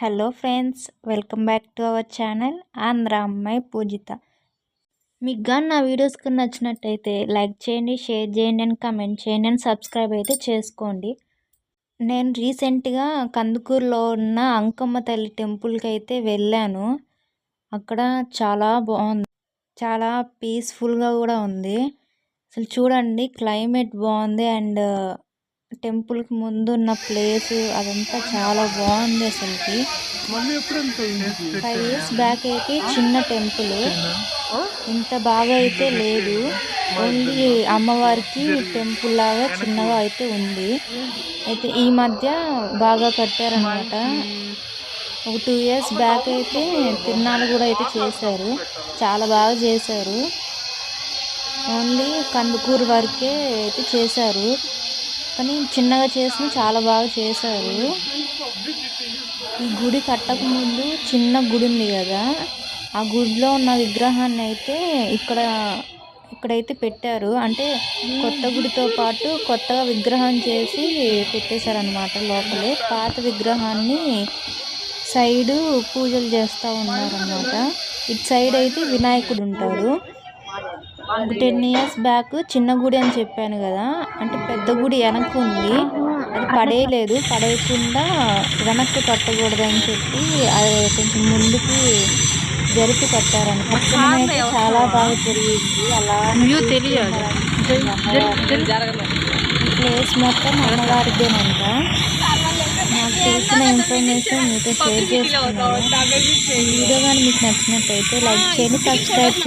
Hello friends, welcome back to our channel Andhra అమ్మాయి పూజిత. మీకు కానీ నా వీడియోస్ కానీ నచ్చినట్టయితే లైక్ చేయండి, షేర్ చేయండి అండ్ కమెంట్ చేయండి అండ్ సబ్స్క్రైబ్ అయితే చేసుకోండి. నేను రీసెంట్గా కందుకూరులో ఉన్న అంకమ్మ తల్లి టెంపుల్కి అయితే వెళ్ళాను. అక్కడ చాలా బాగుంది, చాలా పీస్ఫుల్గా కూడా ఉంది. అసలు చూడండి, క్లైమేట్ బాగుంది అండ్ టెంపుల్కి ముందు ఉన్న ప్లేస్ అదంతా చాలా బాగుంది. అసలుకి 5 years బ్యాక్ అయితే చిన్న టెంపుల్, ఇంత బాగా అయితే లేదు. ఓన్లీ అమ్మవారికి టెంపుల్ లాగా చిన్నగా అయితే ఉంది. అయితే ఈ మధ్య బాగా కట్టారనమాట. ఒక 2 years బ్యాక్ అయితే తిరునాళ్ళు కూడా అయితే చేశారు, చాలా బాగా చేశారు. ఓన్లీ కందుకూరు వరకే అయితే చేశారు, కానీ చిన్నగా చేసిన చాలా బాగా చేశారు. ఈ గుడి కట్టకముందు చిన్న గుడి ఉంది కదా, ఆ గుడిలో ఉన్న విగ్రహాన్ని అయితే ఇక్కడైతే పెట్టారు. అంటే కొత్త గుడితో పాటు కొత్తగా విగ్రహం చేసి పెట్టేశారనమాట. లోపలే పాత విగ్రహాన్ని సైడు పూజలు చేస్తూ ఉన్నారనమాట. ఇటు సైడ్ అయితే వినాయకుడు ఉంటారు. ఒక 10 years బ్యాక్ చిన్న గుడి అని చెప్పాను కదా, అంటే పెద్ద గుడి వెనక్కి ఉంది, అది పడేయకుండా వెనక్కి కట్టకూడదని చెప్పి అది కొంచెం ముందుకి జరిపి కట్టారనమాట. అయితే చాలా బాగా జరిగింది. అలా ప్లేస్ మొత్తం అమ్మవారిదేనంట. నాకు తెలిసిన ఇన్ఫర్మేషన్ మీతో షేర్ చేసుకున్నాను. ఈ వీడియో కానీ మీకు నచ్చినట్టయితే లైక్ చేయండి, సబ్స్క్రైబ్ చేయండి.